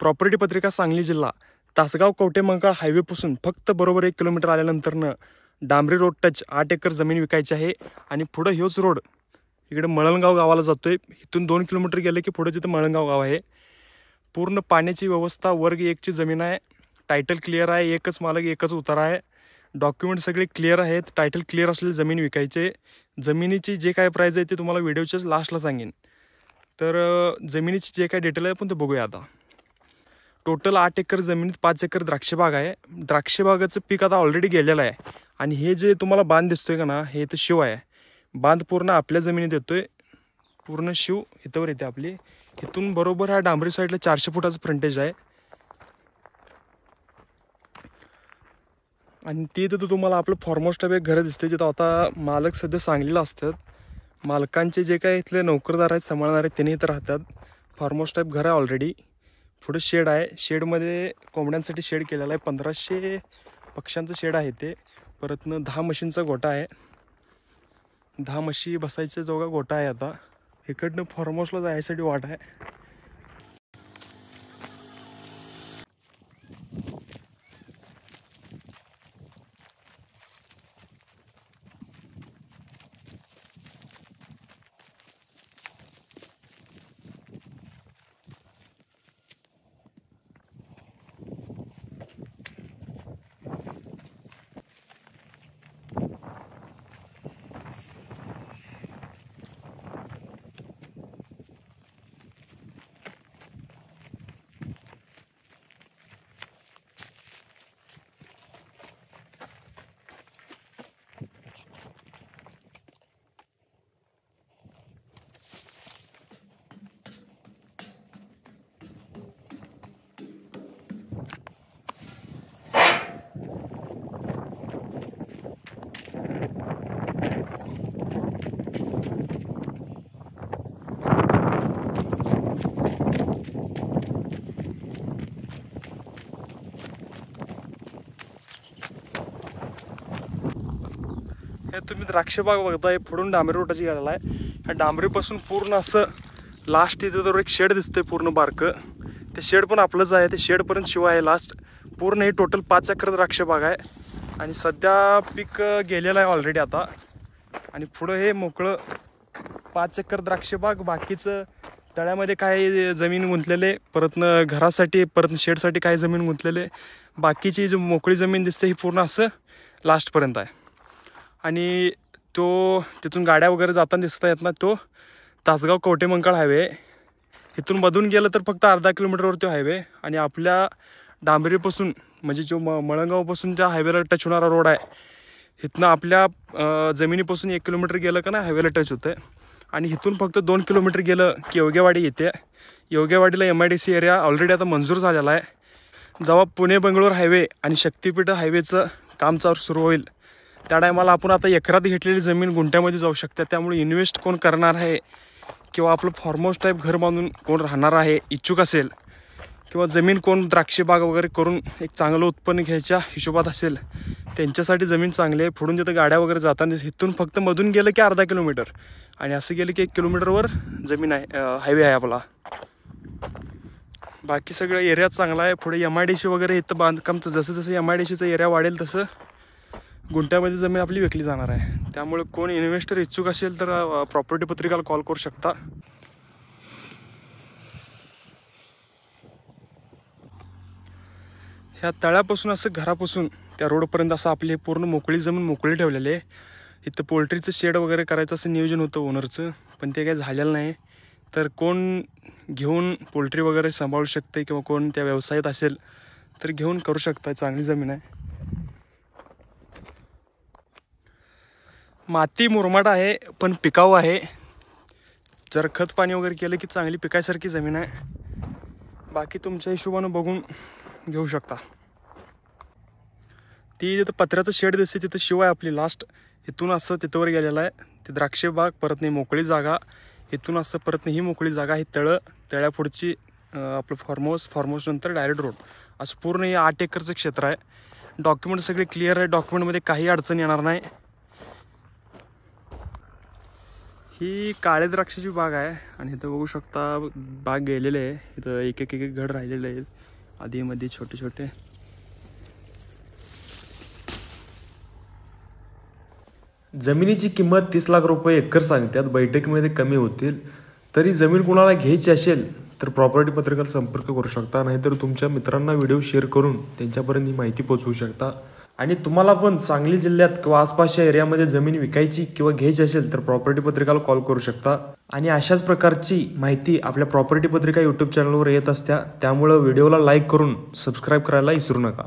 Property पत्रिका सांगली जिल्हा तासगाव कवठेमंकाळ हायवेपासून फक्त बरोबर 1 किलोमीटर आल्यानंतरनं डांबरी रोड टच 8 एकर जमीन विकायची आहे. आणि पुढं ह्योच रोड इकडे मळणगाव गावाला जातोय. इथून 2 किलोमीटर गेले की पुढे तिथं मळणगाव गाव आहे. पूर्ण पाण्याची व्यवस्था वर्ग 1 ची जमीन आहे. टायटल क्लिअर आहे. एकच मालक एकच उतारा आहे. डॉक्युमेंट सगळे क्लिअर आहेत. टायटल क्लिअर असलेली जमीन विकायचे. जमिनीची जे काय प्राईज आहे ते तुम्हाला व्हिडिओच्या लास्टला सांगेन. तर जमिनीची जे काय डिटेल आहे आपण ते बघूया आता. टोटल 8 एकर जमिनीत 5 एकर द्राक्षबाग आहे. द्राक्षबागाचं पीक आता ऑलरेडी गेलेलं आहे. आणि हे जे तुम्हाला बांध दिसतोय का ना, हे तर शिव आहे. बांध पूर्ण आपल्या जमिनीत येतोय. पूर्ण शिव इथवर येते आपली. इथून बरोबर ह्या डांबरी साईडला 400 फुटाचं फ्रंटेज आहे. आणि तिथं तुम्हाला आपलं फॉर्महाऊस टाईप एक घर दिसते, जिथं आता मालक सध्या सांगलीला असतात. मालकांचे जे काय इथले नोकरदार आहेत, सांभाळणारे त्यांनी इथं राहतात. फार्महाऊस टाईप घर आहे ऑलरेडी. पुढे शेड आहे. शेडमध्ये कोंबड्यांसाठी शेड केलेला आहे. 1500 पक्ष्यांचं शेड आहे ते. परतनं 10 म्हशींचा गोठा आहे. 10 म्हशी बसायचा जोगा गोठा आहे. आता इकडनं फार्महाऊसला जायसाठी वाट आहे. हे तुम्ही द्राक्षबाग बघताय. पुढून डांबरी रोडाची गेलेला आहे. ह्या डांबरीपासून पूर्ण असं लास्ट इथं तर एक शेड दिसतंय पूर्ण बारकं. ते शेड पण आपलंच आहे. ते शेडपर्यंत शिव आहे लास्ट. पूर्ण हे टोटल 5 एकर द्राक्षबाग आहे. आणि सध्या पीक गेलेलं आहे ऑलरेडी आता. आणि पुढं हे मोकळं 5 एकर द्राक्षबाग. बाकीचं तळ्यामध्ये काही जमीन गुंतलेले, परतनं घरासाठी परत शेडसाठी काही जमीन गुंतलेले. बाकीची जी मोकळी जमीन दिसते ही पूर्ण असं लास्टपर्यंत आहे. आणि तो तिथून गाड्या वगैरे जाताना दिसत आहेत ना, तो तासगाव कवठेमंकाळ हायवे. इथून मधून गेलं तर फक्त अर्धा किलोमीटरवर तो हायवे. आणि आपल्या डांबरीपासून म्हणजे जो मळणगावपासून त्या हायवेला टच होणारा रोड आहे, इथनं आपल्या जमिनीपासून 1 किलोमीटर गेलं का ना हायवेला टच होतं. आणि इथून फक्त 2 किलोमीटर गेलं की योग्यवाडी येते. योग्यवाडीला MIDC एरिया ऑलरेडी आता मंजूर झालेला आहे. जेव्हा पुणे बेंगळूर हायवे आणि शक्तिपीठ हायवेचं काम सुरू होईल त्या टायमाला आपण आता एकरात घेतलेली जमीन गुंठ्यामध्ये जाऊ शकते. त्यामुळे इन्व्हेस्ट कोण करणार आहे किंवा आपलं फार्महाऊस टाईप घर बांधून कोण राहणार आहे इच्छुक असेल, किंवा जमीन कोण द्राक्षबाग वगैरे करून एक चांगलं उत्पन्न घ्यायच्या हिशोबात असेल, त्यांच्यासाठी जमीन चांगली आहे. पुढून तिथं गाड्या वगैरे जाताना इथून फक्त मधून गेलं की अर्धा किलोमीटर आणि असं गेलं की 1 किलोमीटरवर जमीन आहे, हायवे आहे आपला. बाकी सगळं एरिया चांगला आहे. पुढे MIDC वगैरे इथं बांधकामचं जसं जसं MIDCचा एरिया वाढेल तसं गुंठ्यामध्ये जमीन आपली विकली जाणार आहे. त्यामुळे कोण इन्व्हेस्टर इच्छुक असेल तर प्रॉपर्टी पत्रिकाला कॉल करू शकता. ह्या तळ्यापासून असं घरापासून त्या रोडपर्यंत असं आपली पूर्ण मोकळी जमीन मोकळी ठेवलेली आहे. इथं पोल्ट्रीचं शेड वगैरे करायचं असं नियोजन होतं ओनरचं, पण ते काही झालेलं नाही. तर कोण घेऊन पोल्ट्री वगैरे सांभाळू शकते किंवा कोण त्या व्यवसायात असेल तर घेऊन करू शकता. चांगली जमीन आहे. माती मुरमाड आहे पण पिकाऊ आहे. जर खत पाणी वगैरे केलं की चांगली पिकायसारखी जमीन आहे. बाकी तुमच्या हिशोबानं बघून घेऊ शकता. ती जिथं पत्र्याचं शेड दिसते तिथं शिव आहे आपली लास्ट. इथून असं तिथंवर गेलेलं आहे. ती द्राक्षबाग, परत नाही मोकळी जागा. इथून असं परत नाही ही मोकळी जागा. ही तळ्यापुढची आपलं फार्महाऊस नंतर डायरेक्ट रोड. असं पूर्ण हे 8 एकरचं क्षेत्र आहे. डॉक्युमेंट सगळे क्लिअर आहे. डॉक्युमेंटमध्ये काही अडचण येणार नाही. ही काळे द्राक्षाची बाग आहे आणि इथं बघू शकता बाग गेलेले आहे. इथं एक एक एक घड राहिलेले आहेत आधीमध्ये छोटे छोटे. जमिनीची किंमत 30 लाख रुपये एकर सांगतात. बैठकीमध्ये कमी होतील. तरी जमीन कुणाला घ्यायची असेल तर प्रॉपर्टी पत्रिकेला संपर्क करू शकता. नाहीतर तुमच्या मित्रांना व्हिडिओ शेअर करून त्यांच्यापर्यंत ही माहिती पोहोचवू शकता. आणि तुम्हाला पण सांगली जिल्ह्यात किंवा आसपासच्या एरियामध्ये जमीन विकायची किंवा घ्यायची असेल तर प्रॉपर्टी पत्रिकाला कॉल करू शकता. आणि अशाच प्रकारची माहिती आपल्या प्रॉपर्टी पत्रिका यूट्यूब चॅनलवर येत असत्या. त्यामुळं व्हिडिओला लाईक करून सबस्क्राईब करायला विसरू नका.